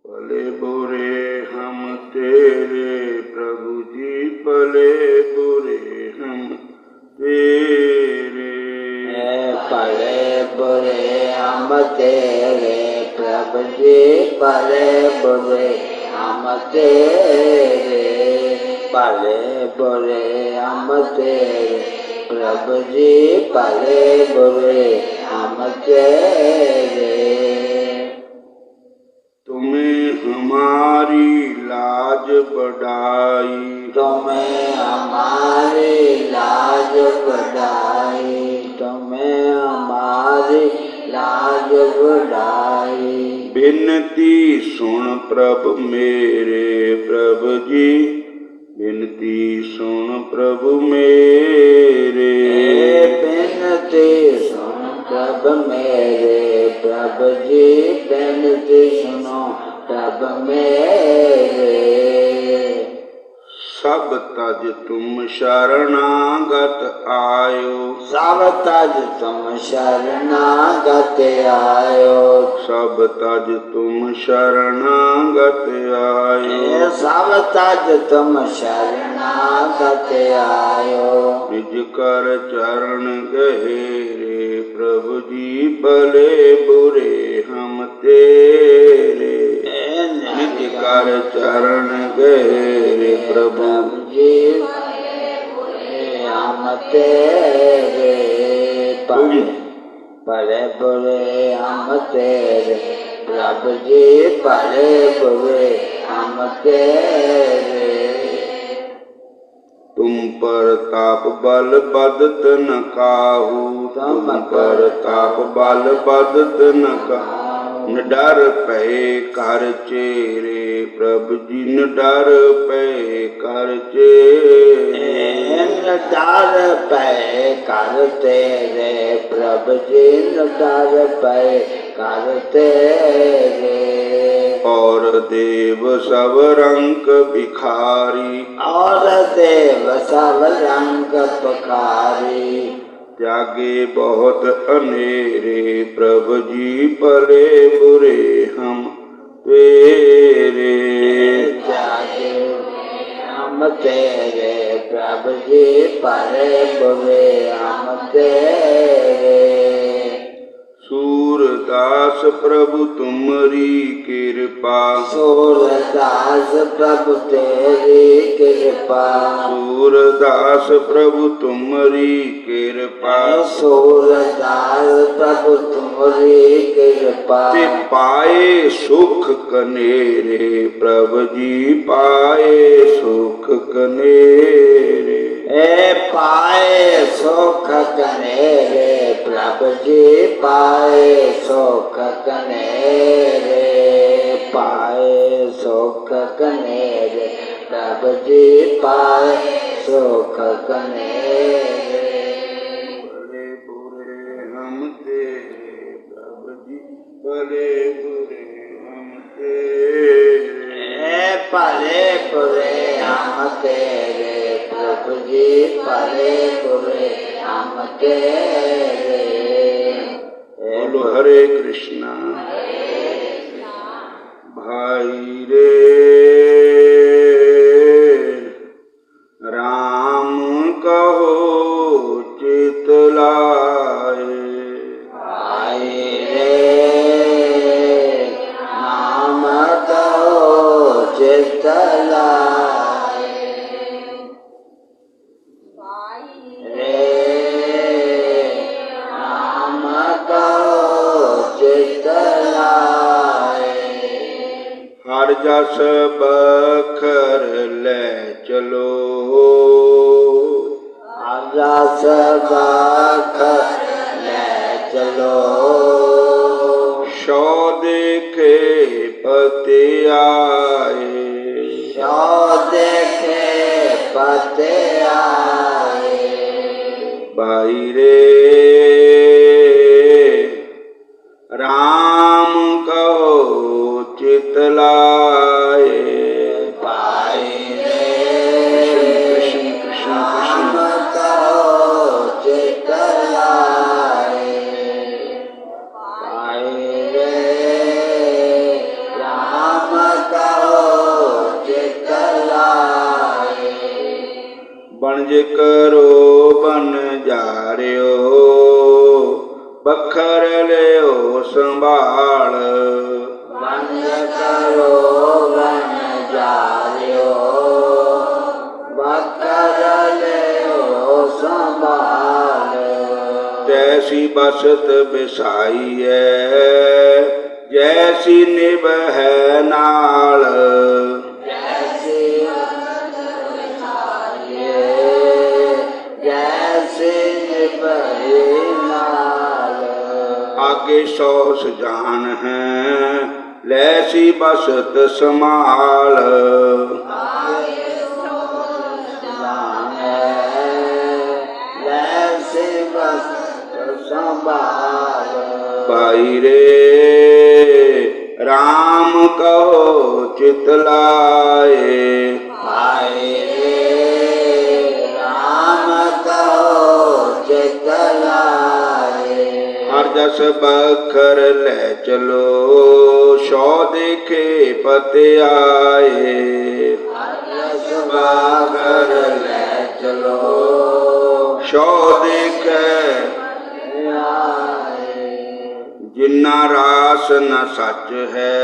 पले बुरे हम तेरे प्रभु जी, पले बुरे हम तेरे। पले बुरे हम तेरे प्रभु जी, पले बुरे हम तेरे। पले बुरे हम तेरे प्रभु जी, पले बुरे हम तेरे। तुम्हें हमारी लाज बढ़ाई, तुम्हें हमारी लाज बढ़ाई, तुम्हें हमारी लाज बढ़ाई। बिनती सुन प्रभु मेरे प्रभु जी, बिनती सुन प्रभु मेरे। बिनती सुन प्रभु मेरे प्रभु जी, बिनती सुनो प्रभु मेरे। सब तज तुम शरणागत आयो, सब तज तुम शरणागत आयो, सब तज तुम शरणागत आयो। सब तज तुम शरणागत आयो। निज कर चरण गहेरे प्रभु जी, भले बुरे हम तेरे। निज कर चरण गहेरे प्रभु जी, हम तेरे। भले बुरे हम तेरे प्रभु जी, भले बुरे हम तेरे। तुम पर ताप बल बदत न काहू, तुम पर ताप बल बदत न काहू। न डर पए कर चेरे प्रभु जी, न डर पए कर चेरे। न डर पए कर तेरे प्रभु जी, न डर पए कर तेरे। और देव सब रंग भिखारी, और देव सब रंग भिखारी। त्यागे बहुत अनेरे प्रभु जी, भले बुरे हम तेरे। त्यागे हम तेरे प्रभु जी, भले बुरे हम तेरे। सूरदास प्रभु तुमरी कृपा, सूरदास प्रभु तेरी कृपा। सूरदास प्रभु तुमरी कृपा। सूरदास प्रभु तुम्हारी कृपा। ते पाए सुख कनेरे प्रभु जी, पाए सुख कनेरे। पाए सुख कनेरे प्रभु जी, पाए सुख कनेरे। पाए सुख कनेरे प्रभु जी, पाए सुख कनेरे। भले बुरे हम तेरे प्रभु जी, भले बुरे हम तेरे। भले बुरे हम तेरे प्रभु जी, भले बुरे हम तेरे। बोलो हरे कृष्णा। भाई रे राम कहो चित लाए, भाई रे नाम कहो चित लाए। रे नाम कहो चित लाए। हर जस बखर ले चलो, जस बखर ले चलो। सौ देखे पति आए, सौ देखे पति आए। भाई रे राम कहो चित लाए। भाई रे कृष्ण कृष्ण राम कृष्ण कहो चित लाए। भाई रे राम पंज करो बन जारियो बखर लियो संभाल बंद करो बन जारियो बकर लियो संभाल जैसी बसत बिसाई है जैसी निभ है नाल जैसी जैसे निभे नाल आगे सौ सजान है लैसी बसत समाल वैसे बस संभाल भाई रे राम कहो चितलाए भाई रे राम कहो चितलाए हर जस बखर ले चलो सौ देखे पते आए यश बागर ले चलो सौ देखे आए जिन्ना रास न सच है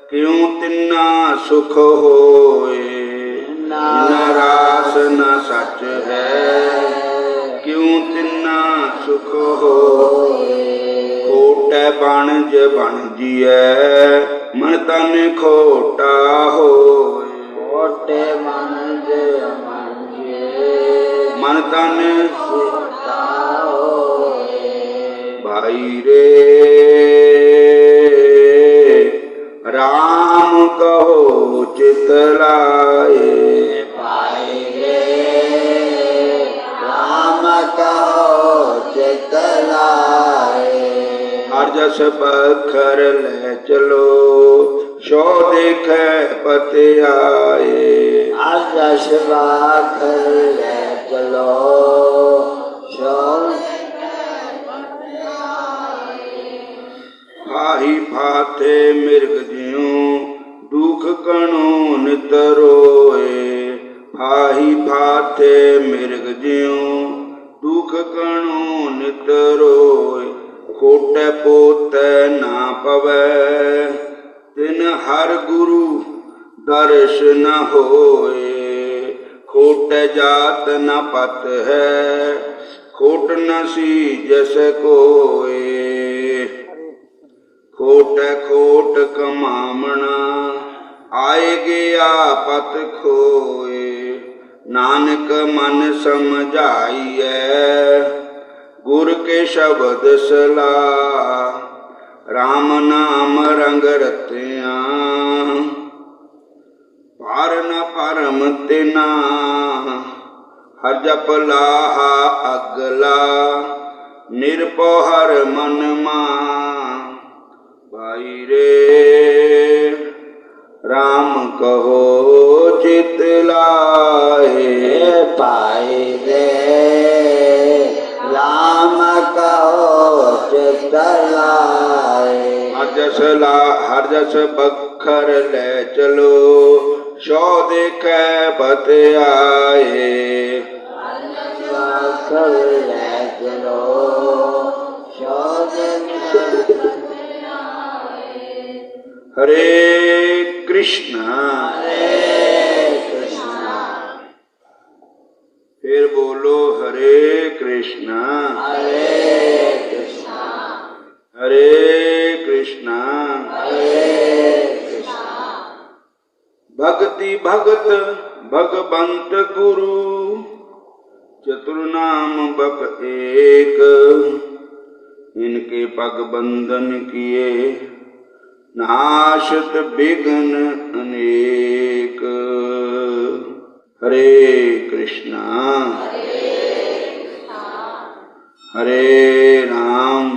क्यों तिन्ना सुख होए जिन्ना रास न सच है क्यों तिन्ना सुख होए खोटे बनज बन जिए मन तन खोटा होए कोटे मंज मंजे मन तन सीता होए भाई रे राम कहो चितलाए भाई रे राम कहो चितलाए हर जस बखर ले चलो सौ देखे पते आए आदर्श बाखर ले चलो शोर फाही फाथे मिर्ग ज्यों दुख कणो नित रोए फाही फाथे मिर्ग ज्यों दुख कणो नित रोए खोटे पोते ना पवै तिन हर गुरु दर्श न होए खोट जात न पत है खोट न सीजस कोए खोट खोट कमामना आए गया पत खोए नानक मन समझाइए गुर के शब्द सलाह राम नाम रंग रतिया पार न परम तिना हर जप लाहा अगला निरपो हर मन मा भाई रे राम कहो चितलाए पाई रे राम कहो चितलाए हर जस बखर ले चलो सौ देखे बत आए बखर ले चलो सौ देखे हरे कृष्ण फिर बोलो हरे कृष्ण हरे कृष्ण भक्ति भगत भगवंत गुरु चतुर्नाम बप एक इनके पग बंधन किए नाशत विघ्न अनेक हरे कृष्णा हरे राम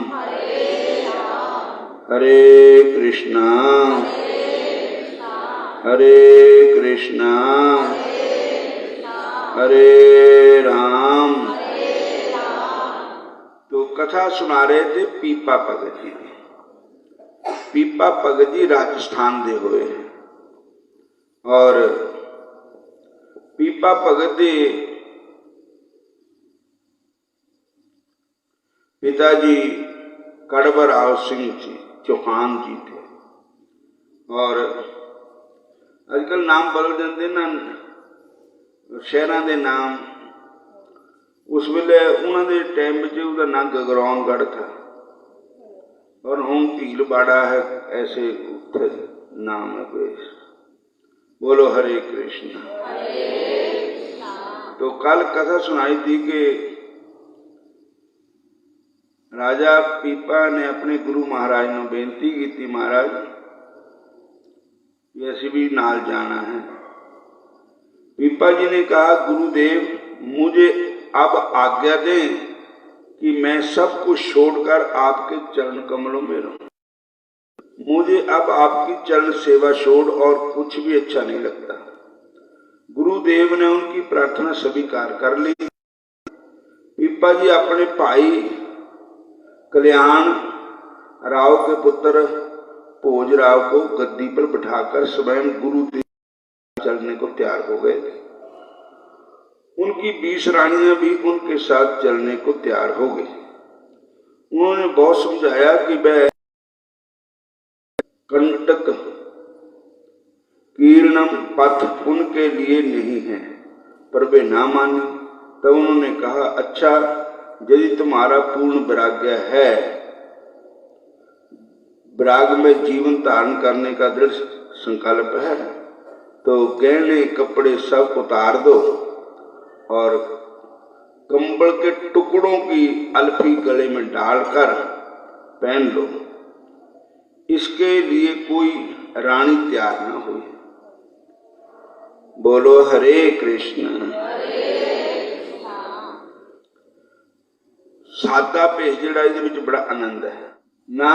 हरे कृष्णा हरे कृष्णा हरे राम। तो कथा सुना रहे थे पीपा भगत जी। पीपा भगत जी राजस्थान दे हुए और पीपा भगत जी पिताजी कड़बराव सिंह जी चौहान जी थे। और अजकल नाम बदल देंगे ना शहरों के नाम। उस वेले उन्होंने टाइम में उसका नाम गगरौनगढ़ था और हूँ भीलवाड़ा है, ऐसे नाम है कोई। बोलो हरे कृष्ण। तो कल कथा सुनाई थी कि राजा पीपा ने अपने गुरु महाराज ने बेनती की थी, महाराज ये असी भी नाल जाना है। पीपा जी ने कहा, गुरुदेव मुझे अब आज्ञा दें कि मैं सब कुछ छोड़कर आपके चरण कमलों में रहूं। मुझे अब आपकी चरण सेवा छोड़ और कुछ भी अच्छा नहीं लगता। गुरुदेव ने उनकी प्रार्थना स्वीकार कर ली। पीपा जी अपने भाई कल्याण राव के पुत्र भोजराव को गद्दी पर बिठाकर स्वयं गुरु देव चलने को तैयार हो गए। उनकी 20 रानियां भी उनके साथ चलने को तैयार हो गई। उन्होंने बहुत समझाया कि वह कंटक कीर्णम पथ उनके लिए नहीं है, पर वे ना मानी। तब उन्होंने कहा, अच्छा यदि तुम्हारा पूर्ण वैराग्य है, वैराग में जीवन धारण करने का दृढ़ संकल्प है, तो गहने कपड़े सब उतार दो और कंबल के टुकड़ों की अल्फी गले में डालकर पहन लो। इसके लिए कोई रानी तैयार न हुई। बोलो हरे कृष्ण। सादा भेष जिहड़ा इहदे विच बड़ा आनंद है। ना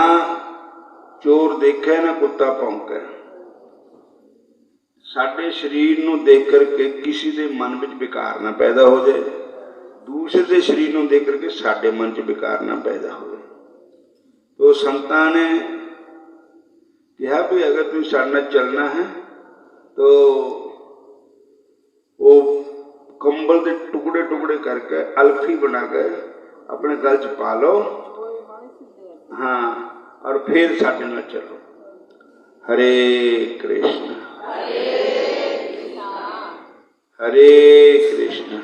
चोर देखे ना कुत्ता भौंके। साडे शरीर नूं देख करके किसी के मन में विकार ना पैदा हो जाए, दूसरे के शरीर नूं देख करके साडे मन च विकार ना पैदा हो। तो संतां ने कहा भी अगर तुम साडे नाल चलना है तो वो कंबल के टुकड़े टुकड़े करके अल्फी बना कर अपने गल च पा लो, हाँ, और फिर साडे नाल चलो। हरे कृष्ण हरे कृष्ण।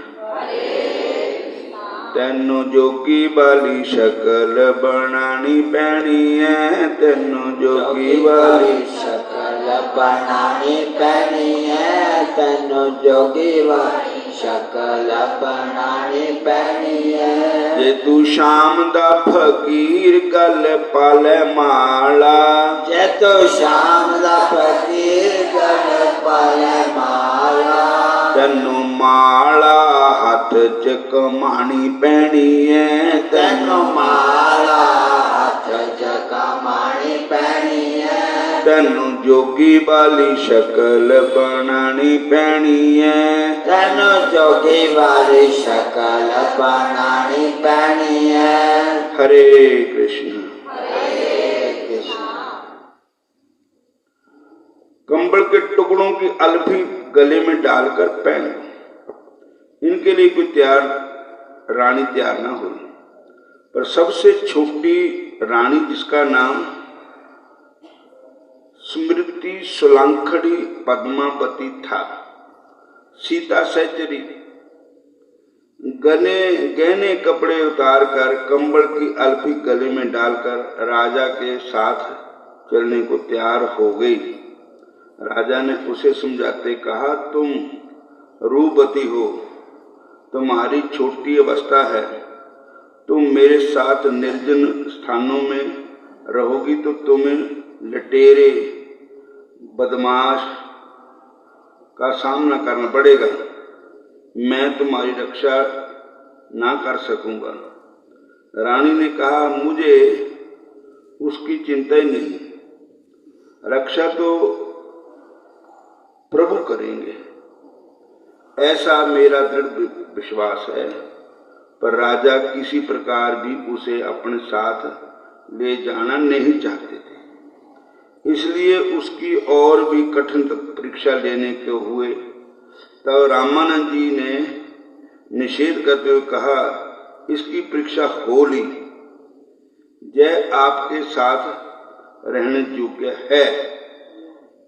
तैनू जोगी वाली शकल बनानी पैनी है, तैनू जोगी वाली शकल बनानी पैनी है, तैनू जोगी वाली शकल बनानी पैनी है। जे तू शाम दा फकीर गल पाले माला, जे तू शाम दा फकीर गल पाले माला, तैनू माला हथ च कमानी पैनी है, तैनू माला हथ च कमानी पैनी है। तैनू जोगी वाली शकल बनानी पैनी है, तैनू जोगी वाली शकल बनानी पैनी है। हरे कृष्ण। कंबल के टुकड़ों की अल्फी गले में डालकर पहन लो। इनके लिए कोई रानी तैयार ना हुई, पर सबसे छोटी रानी जिसका नाम स्मृति सुलंखड़ी पद्मावती था, सीता सहचरी गहने कपड़े उतार कर कंबल की अल्फी गले में डालकर राजा के साथ चलने को तैयार हो गई। राजा ने उसे समझाते कहा, तुम रूपवती हो, तुम्हारी छोटी अवस्था है, तुम मेरे साथ निर्जन स्थानों में रहोगी तो तुम्हें लटेरे बदमाश का सामना करना पड़ेगा। मैं तुम्हारी रक्षा ना कर सकूंगा। रानी ने कहा, मुझे उसकी चिंता ही नहीं, रक्षा तो प्रभु करेंगे, ऐसा मेरा दृढ़ विश्वास है। पर राजा किसी प्रकार भी उसे अपने साथ ले जाना नहीं चाहते थे, इसलिए उसकी और भी कठिन परीक्षा लेने के हुए। तब रामानंद जी ने निषेध करते हुए कहा, इसकी परीक्षा हो ली जय आपके साथ रहने योग्य है।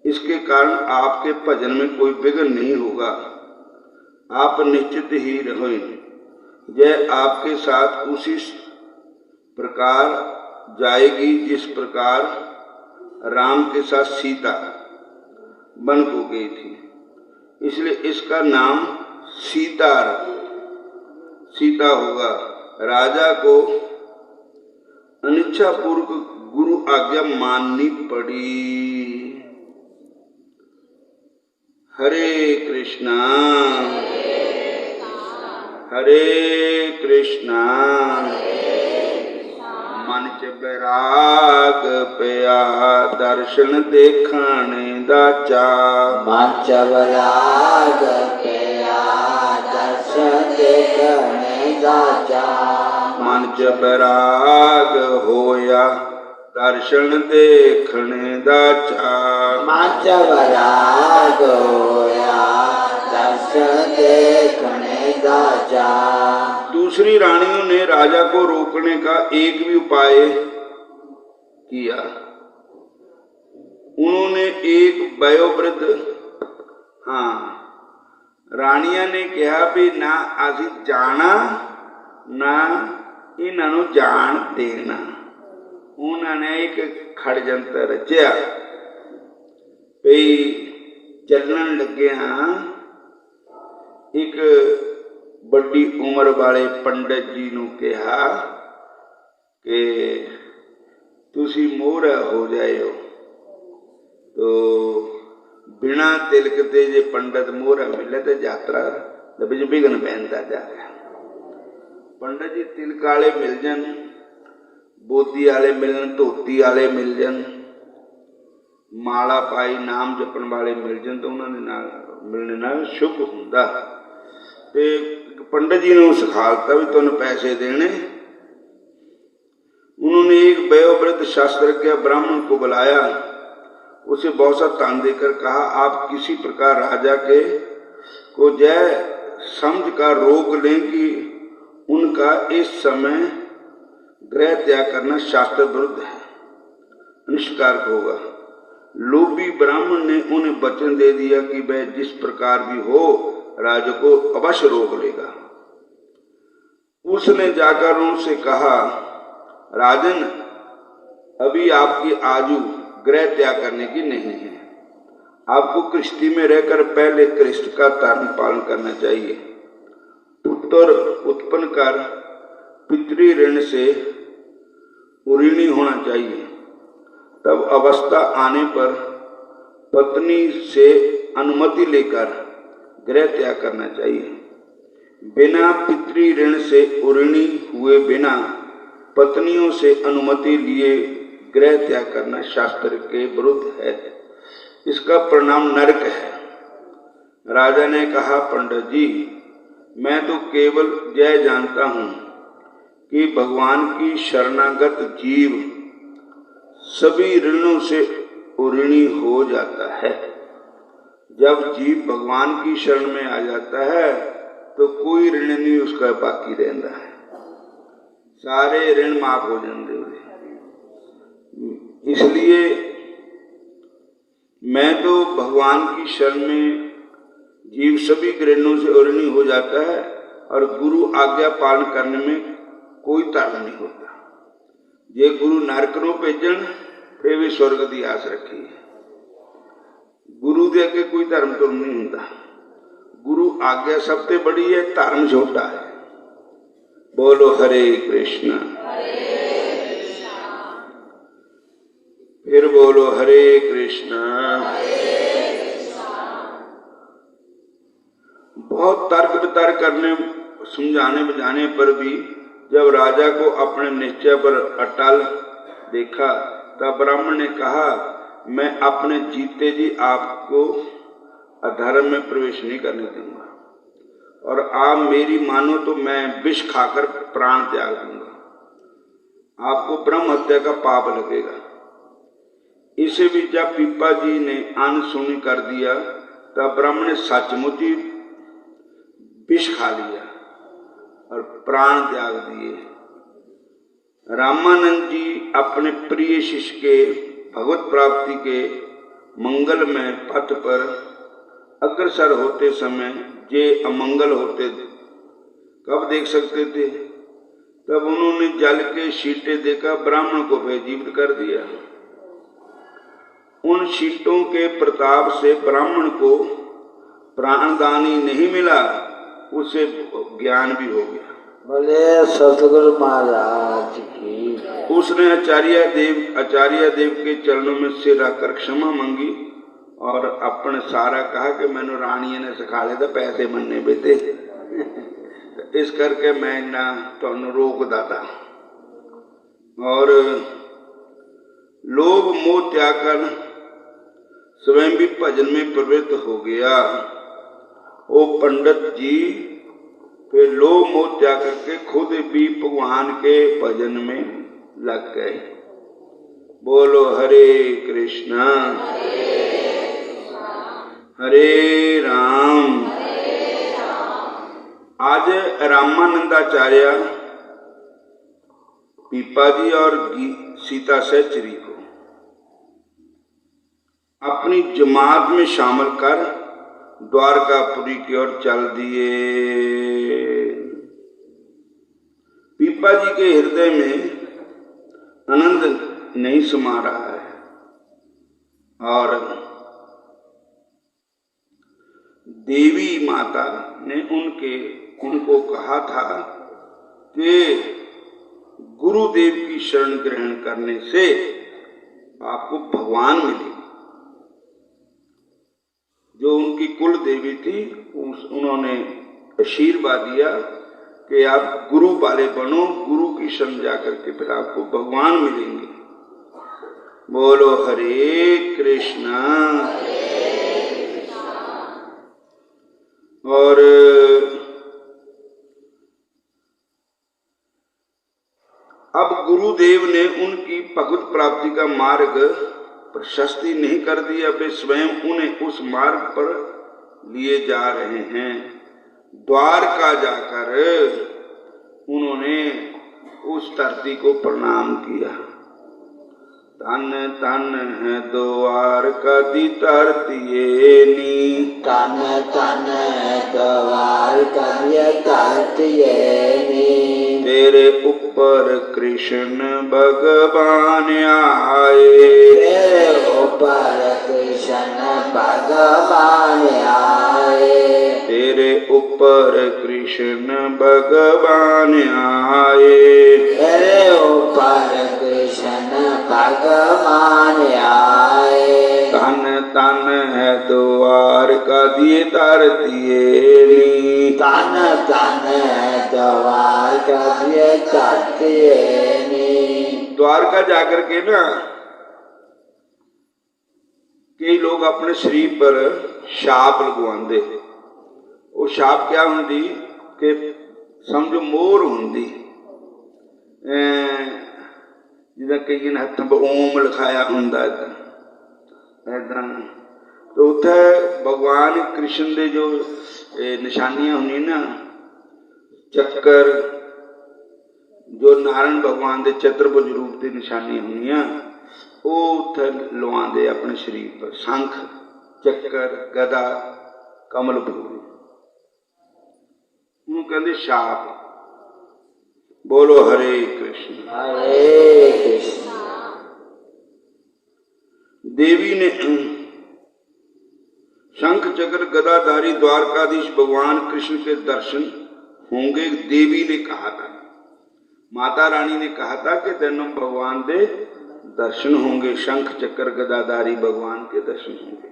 इसके कारण आपके भजन में कोई विघ्न नहीं होगा, आप निश्चित ही रहोगे। जय आपके साथ उसी प्रकार जाएगी जिस प्रकार राम के साथ सीता वन को गई थी, इसलिए इसका नाम सीता होगा। राजा को अनिच्छा पूर्वक गुरु आज्ञा माननी पड़ी। हरे कृष्णा हरे कृष्णा मन च बैराग पिया दर्शन देखने दा चा। मन च बैराग पिया दर्शन देखने दा चा। मन च बैराग होया दर्शन देखने दा चा। मन च बैराग होया दर्शन देखने दा चा। दूसरी रानियों ने राजा को रोकने का एक भी उपाय किया। उन्होंने एक वयोवृद्ध रानिया ने कहा भी ना असी जाना ना इन्हों जान देना। उन्होंने एक खड़जंतर रचिया भी चलन लगे एक बड़ी उम्र वाले पंडित जी ने कहा कि तुसी मोहरा हो जाओ। तो बिना तिलक ते जे पंडित मोहरा मिले तो यात्रा विघन पहनता जा रहा। पंडित जी तिलक वाले मिल जान, बोधी वाले मिलन, धोती वाले मिल जान, माला पाई नाम जपन वाले मिल जान तो उन्होंने नाल मिलने नाल शुभ हुंदा। ते पंडित जी ने सिखाता भी तुहानू पैसे देने। उन्होंने एक वयोवृद्ध शास्त्रज्ञ ब्राह्मण को बुलाया, उसे बहुत सा दान देकर कहा आप किसी प्रकार राजा के को जय समझ का रोक लें कि उनका इस समय गृह त्याग करना शास्त्र विरुद्ध है, निष्कारक होगा। लोभी ब्राह्मण ने उन्हें वचन दे दिया कि वह जिस प्रकार भी हो राजा को अवश्य रोक लेगा। उसने जाकर उनसे कहा राजन अभी आपकी आयु गृह त्याग करने की नहीं है, आपको कृष्टि में रहकर पहले कृष्ण का धर्म पालन करना चाहिए। पुत्र उत्पन्न कर पितृ ऋण से ऋणी होना चाहिए। तब अवस्था आने पर पत्नी से अनुमति लेकर गृह त्याग करना चाहिए। बिना पितृ ऋण से ऋणी हुए बिना पत्नियों से अनुमति लिए गृह त्याग करना शास्त्र के विरुद्ध है, इसका परिणाम नरक है। राजा ने कहा पंडित जी मैं तो केवल यह जानता हूं कि भगवान की शरणागत जीव सभी ऋणों से ऋणी हो जाता है। जब जीव भगवान की शरण में आ जाता है तो कोई ऋण नहीं उसका बाकी रहता है, सारे ऋण माफ हो जाते हैं। इसलिए मैं तो भगवान की शरण में जीव सभी ऋणों से ऋणी हो जाता है और गुरु आज्ञा पालन करने में कोई धर्म नहीं होता। जे गुरु नरक नूं भेजण फिर भी स्वर्ग की आस रखी है। गुरु के अगे कोई धर्म तुरम नहीं होता। गुरु आज्ञा सबसे बड़ी है, धर्म छोटा है। बोलो हरे कृष्ण फिर बोलो हरे कृष्ण। बहुत तर्क वितर्क करने समझाने बुझाने पर भी जब राजा को अपने निश्चय पर अटल देखा तब ब्राह्मण ने कहा मैं अपने जीते जी आपको अधर्म में प्रवेश नहीं करने दूंगा और आप मेरी मानो तो मैं विष खाकर प्राण त्याग दूंगा। आपको ब्रह्म हत्या का पाप लगेगा। इसे भी जब पीपा जी ने अनसुनी कर दिया तब ब्राह्मण ने सचमुच ही विष खा लिया और प्राण त्याग दिए। रामानंद जी अपने प्रिय शिष्य के भगवत प्राप्ति के मंगलमय पथ पर अग्रसर होते समय जे अमंगल होते कब देख सकते थे? तब उन्होंने जल के छींटे देकर ब्राह्मण को भयजीवित कर दिया। उन छींटों के प्रताप से ब्राह्मण को प्राणदानी नहीं मिला, उसे ज्ञान भी हो गया। बोले सतगुरु महाराज की। उसने आचार्य देव के चरणों में सिर रखकर क्षमा मांगी और अपने सारा कहा कि मैंने रानी ने सिखा लिया पैसे मनने बेटे, इस करके मैं ना तो रोक दाता। और लोभ मोह त्याग कर स्वयं भी भजन में प्रवृत्त हो गया। वो पंडित जी फिर लोभ मोह त्याग करके खुद भी भगवान के भजन में लग गए। बोलो हरे कृष्णा हरे राम। आज रामानंदाचार्य पीपा जी और सीता सहचरी को अपनी जमात में शामिल कर द्वारकापुरी की ओर चल दिए। पीपा जी के हृदय में आनंद नहीं समा रहा है और देवी माता ने उनको कहा था कि गुरुदेव की शरण ग्रहण करने से आपको भगवान मिले। जो उनकी कुल देवी थी उन्होंने आशीर्वाद दिया कि आप गुरु वाले बनो, गुरु की शरण जाकर के फिर आपको भगवान मिलेंगे। बोलो हरे कृष्णा। और अब गुरुदेव ने उनकी भगवत प्राप्ति का मार्ग प्रशस्ति नहीं कर दिया, वे स्वयं उन्हें उस मार्ग पर लिए जा रहे हैं। द्वारका जाकर उन्होंने उस धरती को प्रणाम किया। तन तन है द्वारका दी धरती नी, तन तन द्वारका दी धरती नी। तेरे ऊपर कृष्ण भगवान आए, तेरे ऊपर कृष्ण भगवान आए। तेरे ऊपर कृष्ण भगवान आए, तेरे ऊपर कृष्ण भगवान आए। तन तन है द्वारका दी धरती नी, तन तन द्वारका दी धरती नी। द्वारका जाकर के ना कई लोग अपने शरीर पर छाप लगवाते। वो छाप क्या होंगी कि समझो मोर होंगी, जिदा कई ने हथ ओम लिखाया होंदा ऐदा। तो उत्थे भगवान कृष्ण दे जो निशानियां होनी ना, चक्कर जो नारायण भगवान दे चतुर्भुज रूप की निशानियां होनिया, वो उत्थे लवांदे अपने शरीर पर। शंख चक्कर गदा कमल फूल कहते छाप। बोलो हरे कृष्ण हरे कृष्ण। देवी ने शंख चक्र गदाधारी द्वारकाधीश भगवान कृष्ण के दर्शन होंगे। देवी ने कहा था, माता रानी ने कहा था कि तेनों भगवान दे दर्शन होंगे, शंख चक्र गदाधारी भगवान के दर्शन होंगे।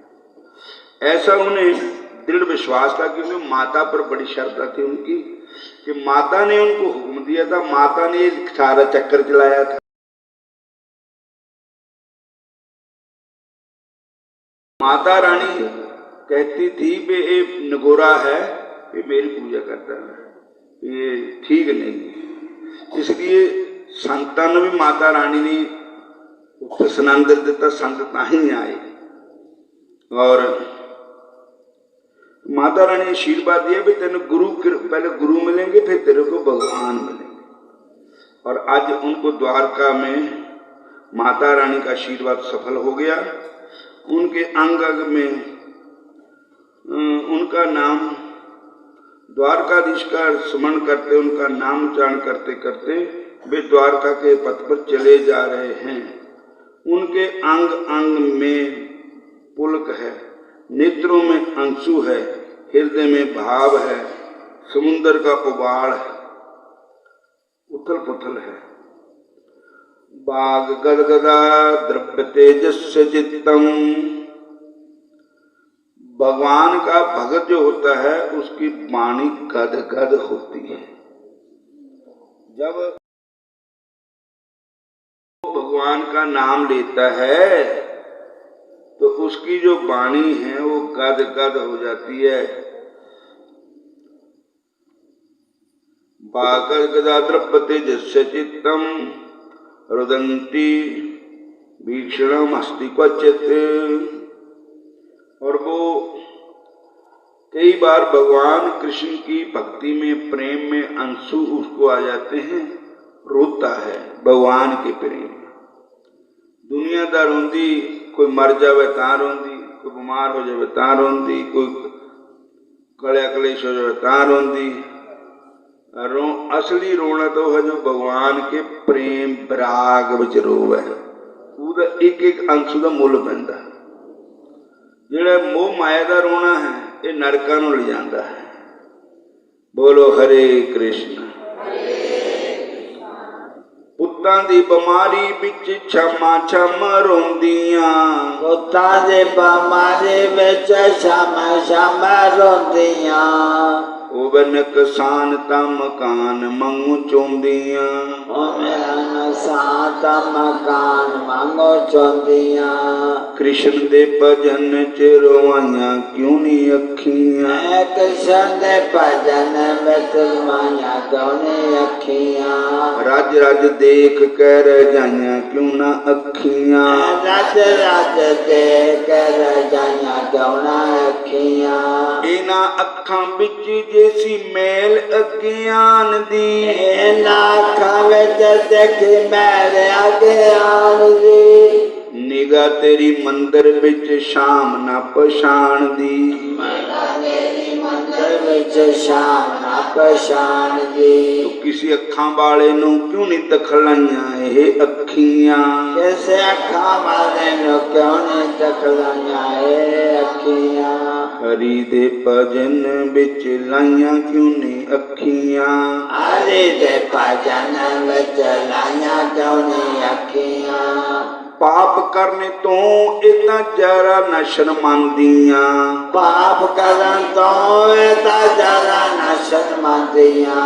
ऐसा उन्हें दृढ़ विश्वास था, क्योंकि माता पर बड़ी श्रद्धा थी उनकी कि माता ने उनको हुक्म दिया था, माता ने सारा चक्कर चलाया था। माता रानी कहती थी कि ये नगोरा है, ये मेरी पूजा करता है, ये ठीक नहीं। इसलिए संतान भी माता रानी ने स्नान दिता, संत ताही आए। और माता रानी ने आशीर्वाद दिया भी तेन गुरु, पहले गुरु मिलेंगे फिर तेरे को भगवान मिलेंगे। और आज उनको द्वारका में माता रानी का आशीर्वाद सफल हो गया। उनके अंग अंग में उनका नाम, द्वारकाधीश का स्मरण करते, उनका नाम उच्चारण करते करते वे द्वारका के पथ पर चले जा रहे हैं। उनके अंग अंग में पुलक है, नेत्रों में अंशु है, हृदय में भाव है, समुद्र का उबाड़ है, उथल पुथल है। बाग गदगदा द्रव्य तेजस्य चित्तम, भगवान का भगत जो होता है उसकी वाणी गद गद होती है। जब भगवान का नाम लेता है तो उसकी जो वाणी है वो गद गद हो जाती है। बागर गदा द्रव्यते जस्य चित्तम रुदंती भीषणम हस्ति क्वचित। और वो कई बार भगवान कृष्ण की भक्ति में, प्रेम में अंशु उसको आ जाते हैं, रोता है भगवान के प्रेम। दुनिया दा रोंदी, कोई मर जावे तां रोंदी, कोई बीमार हो जावे तां रोंदी, कोई कलिया कलेश हो जावे तां रोंदी। असली रोना तो है जो भगवान के प्रेम विराग विच रोवे, ਉਹਦਾ एक एक अंश ਦਾ ਮੁੱਲ ਪੈਂਦਾ। ਜਿਹੜਾ मोह माया ਦਾ रोना है ये नरकां ਨੂੰ ले ਜਾਂਦਾ है। बोलो हरे कृष्ण। पुत्तां दी बीमारी विच छमा छम रोंदियां, पुत्तां दी बीमारी विच छमा छम रोंदियां। ਉਹ ਨੁਕਸਾਨ ਤਾਂ ਮਕਾਨ ਮੰਗੂ ਚੋਂਦੀਆਂ, ਨੁਕਸਾਨ ਤਾਂ ਮਕਾਨ ਮੰਗੋ ਚੋਂਦੀਆਂ। कृष्ण दे भजन च रोवाइयां क्यों नी अखियां, कृष्ण दे भजन विच रोवाइयां क्यों नी अखियां। रज रज देख कर रजाइयां क्यों ना अखियां, रज रज देख कर रजाइयां क्यों ना अखियां। इन्हां अखां विच जैसी मैल अज्ञान दी, इन्हां अखां विच देखी मैल अज्ञान दी। निगाह तेरी मंदिर विच शाम ना पछाण दी, तेरी मंदिर विच शाम ना पछाण दी। तो किसी अखां वाले नूं क्यों नहीं दखलाइयां ਇਹ ਅੱਖੀਆਂ, ਕਿਸੇ ਅੱਖਾਂ ਵਾਲੇ ਨੂੰ ਕਿਉਂ ਨਹੀਂ ਦਖਲਾਈਆਂ ਇਹ ਅੱਖੀਆਂ। हरि दे भजन विच लाइयां क्यों नहीं अखियां, हरि दे भजन विच लाइयां क्यों नहीं अखियां। पाप करने तो इतना जरा न शर्मांदियां, पाप करन तो इतना जरा न शर्मांदियां।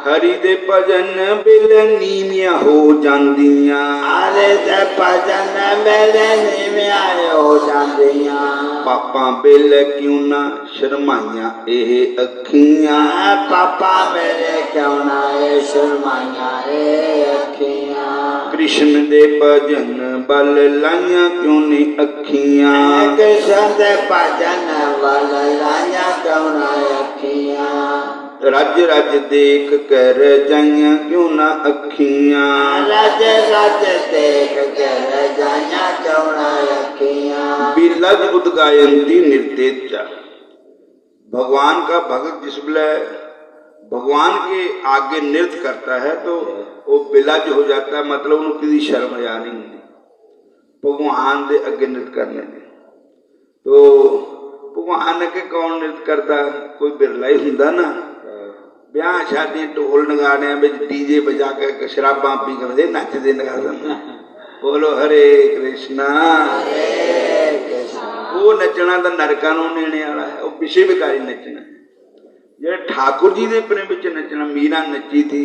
हरि दे भजन बिल नीवियां हो जांदियां, हरि दे भजन बिल नीवियां हो जांदियां। पापां बिल क्यों ना शर्माइयां ਇਹ ਅੱਖੀਆਂ, पापा मेरे क्यों ना ये शर्माइयां ये अखियां। कृष्ण दे भजन बल लाइयां क्यों नहीं अखियां, कृष्ण दे भजन बल लाइयां क्यों ना अखियां। रज रज देख कर जाइयां क्यों ना अखियां, रज रज देख कर जाइयां क्यों ना अखियां। बिलज उदगायंती निर्तेजा। भगवान का भगत जिस वेले भगवान के आगे नृत्य करता है तो वो बिलज हो जाता है, मतलब उन्हें किसी शर्म या नहीं होती भगवान के अगे नृत्य करने में। तो भगवान के कौन नृत्य करता, कोई बिरला ही हुंदा ना। ब्याह शादी ढोल नगाड़िया डीजे बजा के शराबा पी के नचते नगाते। बोलो हरे कृष्णा। वो नचना तो नरकां नूं नेणे वाला है, वो पिछे बिकारी नचना। जो ठाकुर जी के प्रेम विच नचना, मीरा नची थी,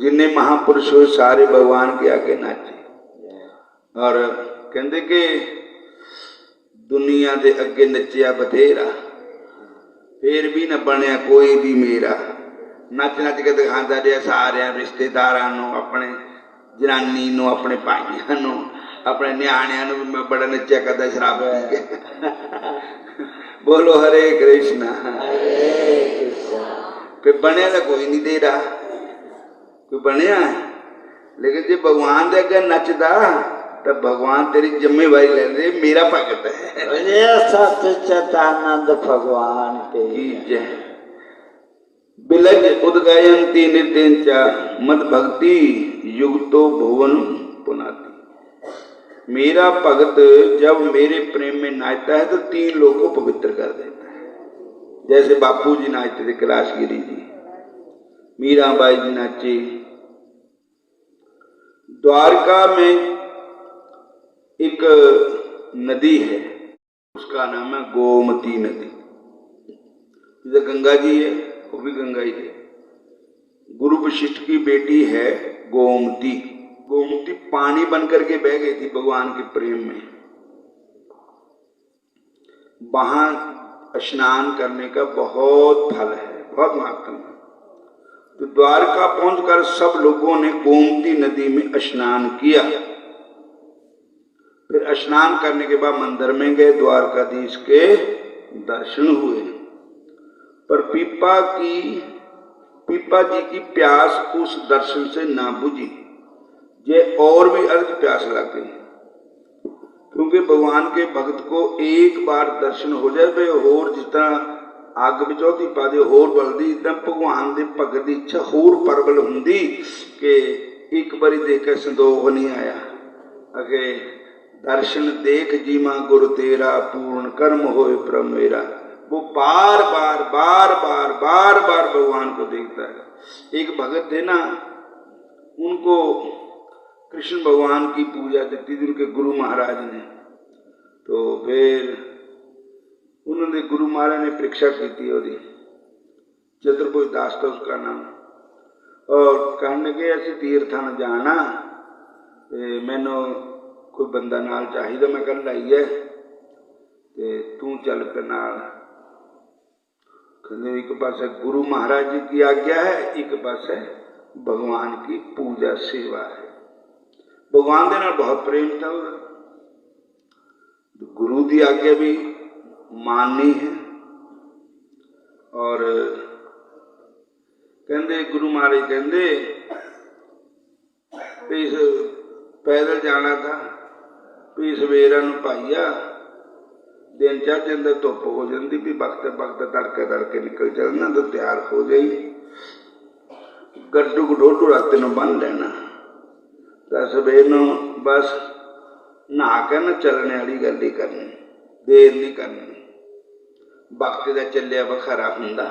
जिन्ने महापुरुष हुए सारे भगवान के आगे नाचे। और कहते कि दुनिया के अगे नचिया बथेरा, फिर भी न बनया कोई भी मेरा। नच नच के दिखाता रहा सारे रिश्तेदारां नूं, अपने जनानी नूं, अपने भाइयों नूं, अपने न्याणियां नूं। मैं बड़ा नचिया करता शराब पी के। बोलो हरे कृष्णा। फिर बनया तो कोई नहीं दे रहा, कोई बनया है। लेकिन जे भगवान दे अगे नचदा तो भगवान तेरी जिम्मेवारी लेंदे, मेरा भगत है। बोले सत चिदानंद भगवान के जय। बिलज उदगायंती नित्यंच मद भक्ति युक्तो भुवन पुनाति। मेरा भगत जब मेरे प्रेम में नाचता है तो 3 लोगों को पवित्र कर देता है। जैसे बापू जी नाचते थे, कैलाशगिरी जी, मीराबाई जी नाचे। द्वारका में एक नदी है, उसका नाम है गोमती नदी। जैसे गंगा जी है, वो भी गंगा ही है। गुरु वशिष्ठ की बेटी है गोमती। गोमती पानी बनकर के बह गई थी भगवान के प्रेम में। वहां स्नान करने का बहुत फल है, बहुत महत्व है। तो द्वारका पहुंचकर सब लोगों ने गोमती नदी में स्नान किया। फिर स्नान करने के बाद मंदिर में गए, द्वारकाधीश के दर्शन हुए। पर पीपा जी की प्यास उस दर्शन से ना बुझी, ये और भी अधिक प्यास लग गई। क्योंकि भगवान के भक्त को एक बार दर्शन हो जाए भाई, होर जितना अग बिचौती पा दे होर बलदी, इतना भगवान के भगत की इच्छा होर प्रबल हुंदी कि एक बारी देख के संदोख नहीं आया। अगे दर्शन देख जीमा गुरु तेरा, पूर्ण कर्म होए प्रभ मेरा। वो बार बार भगवान को देखता है। एक भगत थे ना, उनको कृष्ण भगवान की पूजा देती थी उनके गुरु महाराज ने। तो फिर उन्होंने गुरु महाराज ने परीक्षा की थी, और चतुर्भुज दास था उसका नाम, और कहने के ऐसे तीर्थ न जाना, मैनू कोई बंदा नाल चाहिए, मैं कल आई है ते तू चल पे नाल। कहते एक पास गुरु महाराज जी की आज्ञा है, एक पास है भगवान की पूजा सेवा है। भगवान के नाल बहुत प्रेम था, गुरु की आज्ञा भी माननी है। और कहते गुरु महाराज कहते पैदल जाना था, भी सवेरा भाईया दिन चढ़ जाता, धुप हो जाती, भी वक्त तड़के निकल चलना तो तैयार हो जाई, गड्डू ढोडू रात न बन लेना, तो सवेर बस नहा के न चलने वाली गल ही करनी, देर नहीं करनी। वक्त का चलिया बखरा हुंदा।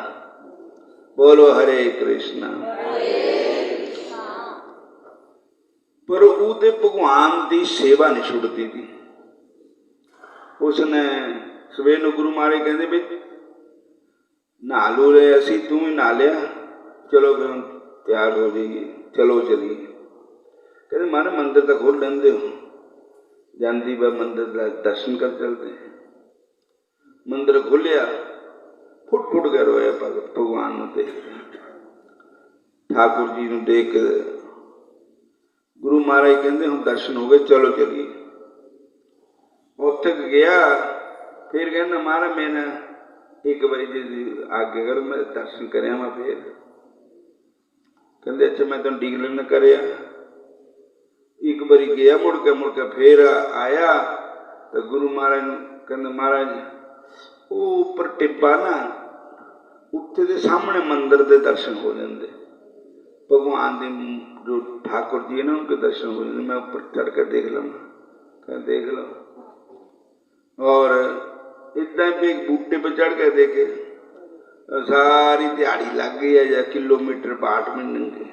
बोलो हरे कृष्णा। पर उहदे भगवान की सेवा नहीं छुड़ती थी। उसने सवेर गुरु महाराज कहते भी नहा लो रहे, असी तू भी नहा लिया, चलो फिर तैयार हो जाइए, चलो चलिए। कहते मारे मंदिर तो खोल लेंदे हो, जाती वह मंदिर दर्शन कर चलते हैं। मंदिर खोलिया, फुट के रोया भगत भगवान को देख, ठाकुर जी को देख। गुरु महाराज कहते हम दर्शन हो गए, चलो चलिए। उत्थे गया, फिर कहना महाराज मैंने एक बारी जी आगे करो, मैं दर्शन कराया। मैं फिर कहते अच्छा मैं तुम डीक लेना कराया। एक बारी गया, मुड़ के फिर आया तो गुरु महाराज कहते महाराज वो उपर टिब्बा ना, उत्थे दे सामने मंदिर के दर्शन हो जाते, भगवान के जो ठाकुर जी है ना उनके दर्शन हो जाते। मैं ऊपर चढ़ कर देख लूँगा, कह देख लो। और इतना भी एक बूटे पर चढ़ कर देखे, सारी दिहाड़ी लग गई है, या किलोमीटर 8 मिनट की।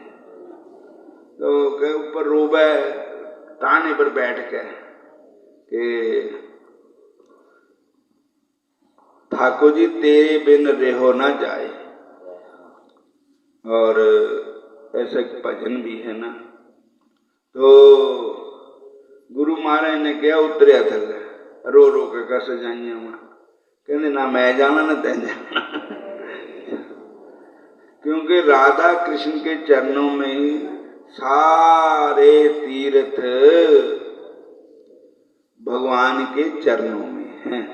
तो कह ऊपर रोबा टाने पर बैठ के कि ठाकुर जी तेरे बिन रहो ना जाए। और ऐसा भजन भी है ना। तो गुरु महाराज ने क्या उतरिया थले, रो रो के कस जाइए। कहते ना मैं जाना ना तैं जाना। क्योंकि राधा कृष्ण के चरणों में सारे तीर्थ भगवान के चरणों में हैं।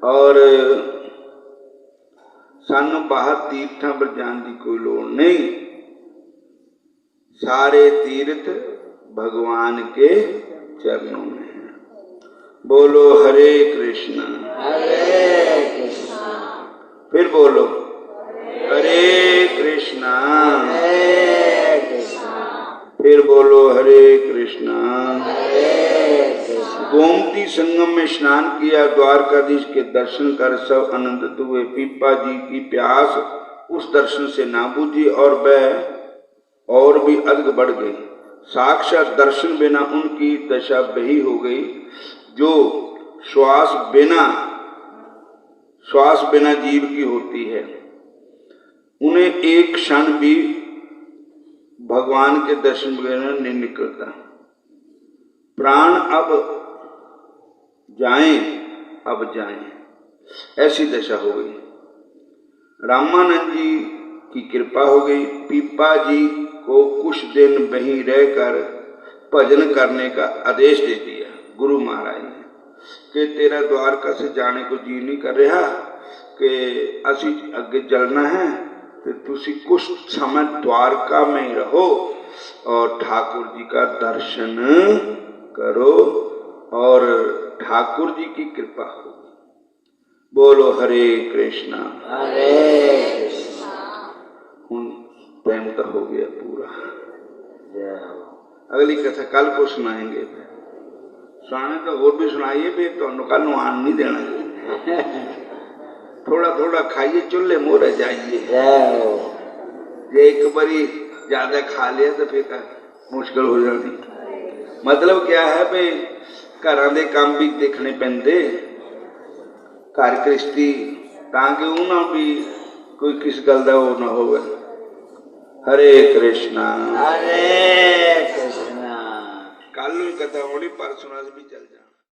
और सानू बाहर तीर्थां पर जाने की कोई लोड़ नहीं। सारे तीर्थ भगवान के चरणों में हैं। बोलो हरे कृष्णा। हरे कृष्णा। फिर बोलो हरे कृष्णा। हरे कृष्णा। फिर बोलो हरे कृष्णा। हरे कृष्णा। गोमती संगम में स्नान किया, द्वारकाधीश के दर्शन कर सब आनंदित हुए। पीपा जी की प्यास उस दर्शन से ना बुझी और वह और भी अधिक बढ़ गई। साक्षात दर्शन बिना उनकी दशा वही हो गई जो श्वास बिना जीव की होती है। उन्हें एक क्षण भी भगवान के दर्शन बगैर नहीं निकलता। प्राण अब जाएं, ऐसी दशा हो गई। रामानंद जी की कृपा हो गई। पीपा जी को कुछ दिन वहीं रहकर भजन करने का आदेश दे दिया गुरु महाराज ने कि तेरा द्वारका से जाने को जी नहीं कर रहा कि असी अगे चलना है, तो तुसी कुछ समय द्वारका में ही रहो और ठाकुर जी का दर्शन करो और ठाकुर जी की कृपा हो। बोलो हरे कृष्णा। हरे कृष्णा। हुण टाइम तो हो गया पूरा। अगली कथा कल को सुनाएंगे। सुनाने तो और भी सुनाइए, फिर तो कल नू आन नहीं देना। थोड़ा थोड़ा खाइए, चूल्हे मोरे जाइए। जे एक बारी ज्यादा खा लिया तो फिर मुश्किल हो जाती। मतलब क्या है भाई, घरां दे काम भी देखने पैंदे, घर गृहस्थी, ताकि उन्हां भी कोई किस गल दा हो ना होवे। हरे कृष्णा। हरे कृष्णा। कल नूं कथा होनी, परसों भी चल जा।